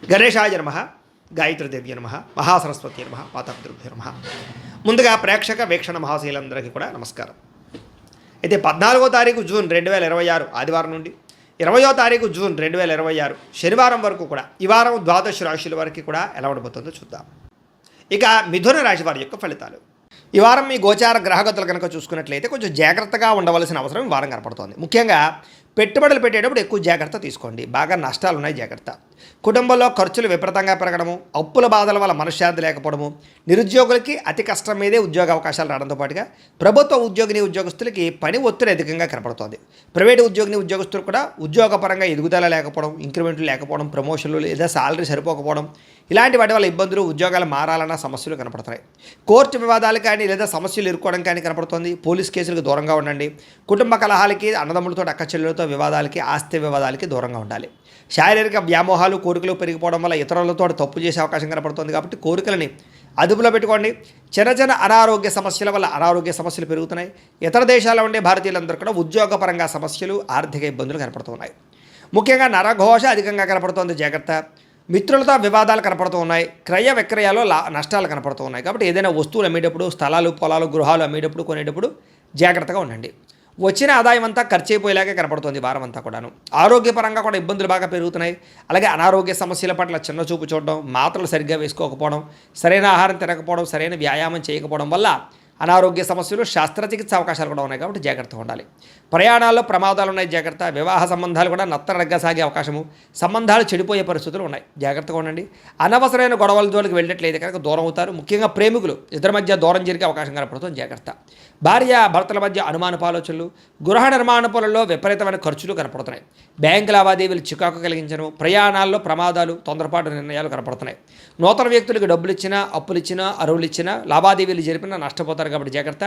గణేశాయ నమః, గాయత్రీదేవ్య నమః, మహాసరస్వతి నమః, మాతాపితృభ్యో నమః. ముందుగా ప్రేక్షక వీక్షణ మహాశీలందరికీ కూడా నమస్కారం. అయితే 14వ తారీఖు జూన్ 2026 ఆదివారం నుండి 20వ తారీఖు జూన్ 2026 శనివారం వరకు కూడా ఈ వారం ద్వాదశ రాశుల వరకు కూడా ఎలా ఉండబోతుందో చూద్దాం. ఇక మిథున రాశి వారి యొక్క ఫలితాలు. ఈ వారం మీ గోచార గ్రహగతులు కనుక చూసుకున్నట్లయితే కొంచెం జాగ్రత్తగా ఉండవలసిన అవసరం ఈ వారం కనపడుతోంది. ముఖ్యంగా పెట్టుబడులు పెట్టేటప్పుడు ఎక్కువ జాగ్రత్త తీసుకోండి. బాగా నష్టాలు ఉన్నాయి, జాగ్రత్త. కుటుంబంలో ఖర్చులు విపరీతంగా పెరగడము, అప్పుల బాధల వల్ల మనశ్శాంతి లేకపోవడము, నిరుద్యోగులకి అతి కష్టం మీదే ఉద్యోగ అవకాశాలు రావడంతో పాటుగా ప్రభుత్వ ఉద్యోగస్తులకి పని ఒత్తిడి అధికంగా కనపడుతోంది. ప్రైవేటు ఉద్యోగస్తులు కూడా ఉద్యోగపరంగా ఎదుగుదల లేకపోవడం, ఇంక్రిమెంట్లు లేకపోవడం, ప్రమోషన్లు లేదా శాలరీ సరిపోకపోవడం, ఇలాంటి వాటి వల్ల ఇబ్బందులు, ఉద్యోగాలు మారాలన్న సమస్యలు కనపడుతున్నాయి. కోర్టు వివాదాలు కానీ లేదా సమస్యలు ఇరుక్కోవడం కానీ కనపడుతోంది. పోలీస్ కేసులకు దూరంగా ఉండండి. కుటుంబ కలహాలకి, అన్నదమ్ములతో అక్క చెల్లెలతో వివాదాలకి, ఆస్తి వివాదాలకి దూరంగా ఉండాలి. శారీరక వ్యామోహాలు, కోరికలు పెరిగిపోవడం వల్ల ఇతరులతో తప్పు చేసే అవకాశం కనపడుతుంది. కాబట్టి కోరికలని అదుపులో పెట్టుకోండి. చిన్న అనారోగ్య సమస్యల వల్ల అనారోగ్య సమస్యలు పెరుగుతున్నాయి. ఇతర దేశాల్లో ఉండే భారతీయులందరూ కూడా ఉద్యోగపరంగా సమస్యలు, ఆర్థిక ఇబ్బందులు కనపడుతున్నాయి. ముఖ్యంగా నరఘోష అధికంగా కనపడుతోంది, జాగ్రత్త. మిత్రులతో వివాదాలు కనపడుతూ ఉన్నాయి. క్రయ విక్రయాల్లో నష్టాలు కనపడుతూ ఉన్నాయి. కాబట్టి ఏదైనా వస్తువులు అమ్మేటప్పుడు, స్థలాలు, పొలాలు, గృహాలు అమ్మేటప్పుడు, కొనేటప్పుడు జాగ్రత్తగా ఉండండి. వచ్చిన ఆదాయం అంతా ఖర్చు అయిపోయేలాగే కనపడుతుంది వారం అంతా కూడాను. ఆరోగ్యపరంగా కూడా ఇబ్బందులు బాగా పెరుగుతున్నాయి. అలాగే అనారోగ్య సమస్యల పట్ల చిన్న చూపు చూడడం, మాత్రలు సరిగ్గా వేసుకోకపోవడం, సరైన ఆహారం తినకపోవడం, సరైన వ్యాయామం చేయకపోవడం వల్ల అనారోగ్య సమస్యలు, శస్త్రచికిత్స అవకాశాలు కూడా ఉన్నాయి. కాబట్టి జాగ్రత్తగా ఉండాలి. ప్రయాణాల్లో ప్రమాదాలు ఉన్నాయి, జాగ్రత్త. వివాహ సంబంధాలు కూడా నత్తనడగ్గా సాగే అవకాశము, సంబంధాలు చెడిపోయే పరిస్థితులు ఉన్నాయి, జాగ్రత్తగా ఉండండి. అనవసరమైన గొడవల జోలికి వెళ్ళట్లేదు కనుక దూరం అవుతారు. ముఖ్యంగా ప్రేమికులు ఇద్దరి మధ్య దూరం జరిగే అవకాశం కనపడుతుంది, జాగ్రత్త. భార్య భర్తల మధ్య అనుమానపు ఆలోచనలు, గృహ నిర్మాణ పనుల్లో విపరీతమైన ఖర్చులు కనపడుతున్నాయి. బ్యాంకు లావాదేవీలు చికాకు కలిగించడం, ప్రయాణాల్లో ప్రమాదాలు, తొందరపాటు నిర్ణయాలు కనపడుతున్నాయి. నూతన వ్యక్తులకు డబ్బులు ఇచ్చినా, అప్పులు ఇచ్చినా, అరువులు ఇచ్చినా, లావాదేవీలు జరిపినా నష్టపోతారు. కాబట్టి జాగ్రత్త.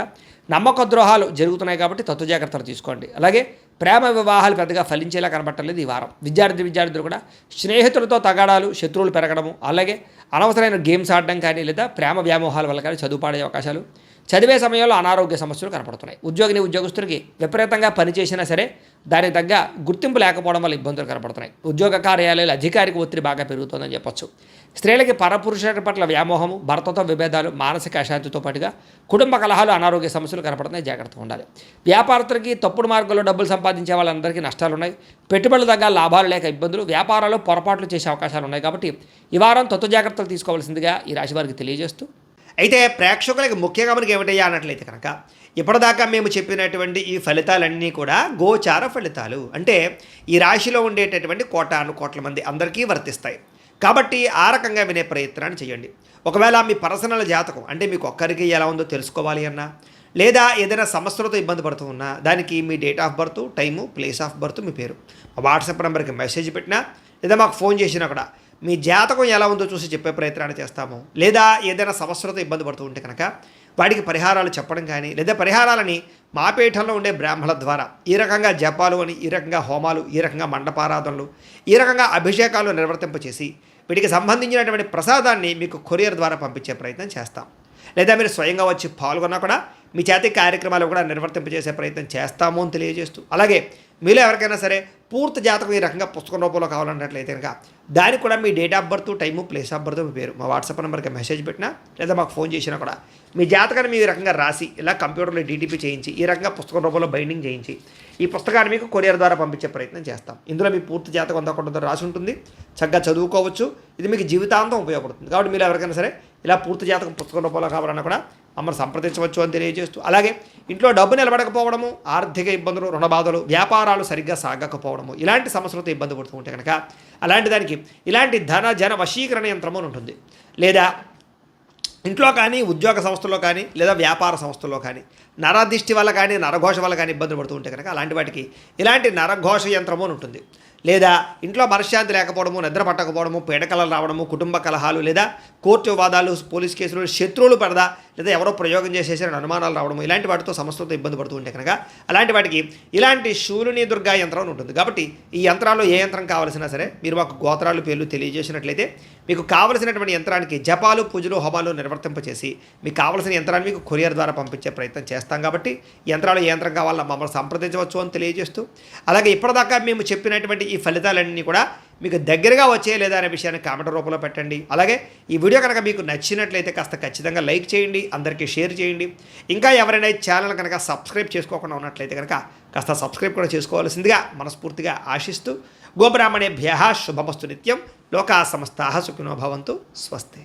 నమ్మక ద్రోహాలు జరుగుతున్నాయి కాబట్టి తత్వ జాగ్రత్తలు తీసుకోండి. అలాగే ప్రేమ వివాహాలు పెద్దగా ఫలించేలా కనబట్టలేదు ఈ వారం. విద్యార్థులు కూడా స్నేహితులతో తగాడాలు, శత్రువులు పెరగడము, అలాగే అనవసరమైన గేమ్స్ ఆడడం కానీ లేదా ప్రేమ వ్యామోహాల వల్ల కానీ చదువు పాడే అవకాశాలు, చదివే సమయంలో అనారోగ్య సమస్యలు కనపడుతున్నాయి. ఉద్యోగస్తులకి విపరీతంగా పనిచేసినా సరే దానికి తగ్గ గుర్తింపు లేకపోవడం వల్ల ఇబ్బందులు కనపడుతున్నాయి. ఉద్యోగ కార్యాలయాలు అధికారిక ఒత్తిడి బాగా పెరుగుతుందని చెప్పొచ్చు. స్త్రీలకి పరపురుషుల పట్ల వ్యామోహము, భర్తతో విభేదాలు, మానసిక అశాంతితో పాటుగా కుటుంబ కలహాలు, అనారోగ్య సమస్యలు కనపడుతున్నాయి, జాగ్రత్తగా ఉండాలి. వ్యాపారస్తులకి తప్పుడు మార్గంలో డబ్బులు సంపాదించే వాళ్ళందరికీ నష్టాలు ఉన్నాయి. పెట్టుబడులు తగ్గ లాభాలు లేక ఇబ్బందులు, వ్యాపారాలు పొరపాట్లు చేసే అవకాశాలు ఉన్నాయి. కాబట్టి ఈ వారం తత్వ జాగ్రత్తలు తీసుకోవాల్సిందిగా ఈ రాశి వారికి తెలియజేస్తూ, అయితే ప్రేక్షకులకి ముఖ్యంగా మనకి ఏమిటయ్యా అన్నట్లయితే కనుక ఇప్పటిదాకా మేము చెప్పినటువంటి ఈ ఫలితాలన్నీ కూడా గోచార ఫలితాలు. అంటే ఈ రాశిలో ఉండేటటువంటి కోట్ల మంది అందరికీ వర్తిస్తాయి. కాబట్టి ఆ రకంగా వినే ప్రయత్నాన్ని చేయండి. ఒకవేళ మీ పర్సనల్ జాతకం అంటే మీకు ఒక్కరికి ఎలా ఉందో తెలుసుకోవాలి అన్నా, లేదా ఏదైనా సమస్యలతో ఇబ్బంది పడుతూ ఉన్నా, దానికి మీ date of birth, time, place of birth, మీ పేరు వాట్సాప్ నెంబర్కి మెసేజ్ పెట్టినా లేదా మాకు ఫోన్ చేసినా కూడా మీ జాతకం ఎలా ఉందో చూసి చెప్పే ప్రయత్నాన్ని చేస్తాము. లేదా ఏదైనా సమస్యలతో ఇబ్బంది పడుతూ ఉంటే కనుక వాటికి పరిహారాలు చెప్పడం కానీ, లేదా పరిహారాలని మా పీఠంలో ఉండే బ్రాహ్మణుల ద్వారా ఈ రకంగా జపాలు అని, ఈ రకంగా హోమాలు, ఈ రకంగా మండపారాధనలు, ఈ రకంగా అభిషేకాలు నిర్వర్తింపచేసి వీటికి సంబంధించినటువంటి ప్రసాదాన్ని మీకు కొరియర్ ద్వారా పంపించే ప్రయత్నం చేస్తాం. లేదా మీరు స్వయంగా వచ్చి పాల్గొన్నా కూడా మీ చేతి కార్యక్రమాలు కూడా నిర్వర్తింపజేసే ప్రయత్నం చేస్తాము అని తెలియజేస్తూ, అలాగే మీలో ఎవరికైనా సరే పూర్తి జాతకం ఈ రకంగా పుస్తకం రూపంలో కావాలన్నట్లయితే కనుక దానికి కూడా మీ date of birth, time, place of birth, మీ పేరు మా వాట్సాప్ నెంబర్కి మెసేజ్ పెట్టినా లేదా మాకు ఫోన్ చేసినా కూడా మీ జాతకాన్ని మీ రకంగా రాసి ఇలా కంప్యూటర్లో డీటీపీ చేయించి ఈ రకంగా పుస్తకం రూపంలో బైండింగ్ చేయించి ఈ పుస్తకాన్ని మీకు కొరియర్ ద్వారా పంపించే ప్రయత్నం చేస్తాం. ఇందులో మీ పూర్తి జాతకం అందకుండా రాసి ఉంటుంది, చక్కగా చదువుకోవచ్చు. ఇది మీకు జీవితాంతం ఉపయోగపడుతుంది. కాబట్టి మీరు ఎవరికైనా సరే ఇలా పూర్తి జాతకం పుస్తకం రూపంలో కావాలన్నా కూడా మమ్మల్ని సంప్రదించవచ్చు అని తెలియజేస్తూ, అలాగే ఇంట్లో డబ్బు నిలబడకపోవడము, ఆర్థిక ఇబ్బందులు, రుణ బాధలు, వ్యాపారాలు సరిగ్గా సాగకపోవడము, ఇలాంటి సమస్యలతో ఇబ్బంది పడుతూ ఉంటే కనుక అలాంటి దానికి ఇలాంటి జన వశీకరణ యంత్రము అని ఉంటుంది. లేదా ఇంట్లో కానీ, ఉద్యోగ సంస్థల్లో కానీ, లేదా వ్యాపార సంస్థల్లో కానీ నరదిష్టి వల్ల కానీ, నరఘోష వల్ల కానీ ఇబ్బందులు పడుతూ ఉంటే కనుక అలాంటి వాటికి ఇలాంటి నరఘోష యంత్రము అని ఉంటుంది. లేదా ఇంట్లో మనశ్శాంతి లేకపోవడము, నిద్ర పట్టకపోవడము, పీడకలలు రావడము, కుటుంబ కలహాలు, లేదా కోర్టు వివాదాలు, పోలీస్ కేసులు, శత్రువులు పడదా, లేదా ఎవరో ప్రయోగం చేసేసిన అనుమానాలు రావడము, ఇలాంటి వాటితో సమస్యలతో ఇబ్బంది పడుతూ ఉంటే కనుక అలాంటి వాటికి ఇలాంటి శూలిని దుర్గా యంత్రం ఉంటుంది. కాబట్టి ఈ యంత్రాల్లో ఏ యంత్రం కావాల్సినా సరే మీరు మాకు గోత్రాలు, పేర్లు తెలియజేసినట్లయితే మీకు కావలసినటువంటి యంత్రానికి జపాలు, పూజలు, హోమాలు నిర్వర్తింపచేసి మీకు కావలసిన యంత్రాన్ని మీకు కొరియర్ ద్వారా పంపించే ప్రయత్నం చేస్తాం. కాబట్టి యంత్రాలు ఏ యంత్రం కావాలన్నా మమ్మల్ని సంప్రదించవచ్చు అని తెలియజేస్తూ, అలాగే ఇప్పటిదాకా మేము చెప్పినటువంటి ఈ ఫలితాలన్నీ కూడా మీకు దగ్గరగా వచ్చే లేదా అనే విషయాన్ని కామెంట్ రూపంలో పెట్టండి. అలాగే ఈ వీడియో కనుక మీకు నచ్చినట్లయితే కాస్త ఖచ్చితంగా లైక్ చేయండి, అందరికీ షేర్ చేయండి. ఇంకా ఎవరైనా ఈ ఛానల్ కనుక సబ్స్క్రైబ్ చేసుకోకుండా ఉన్నట్లయితే కనుక కాస్త సబ్స్క్రైబ్ కూడా చేసుకోవాల్సిందిగా మనస్ఫూర్తిగా ఆశిస్తూ గోబ్రాహ్మణేభ్యః శుభమస్తు నిత్యం. లోకా సమస్తాః సుఖినో భవంతు. స్వస్తి.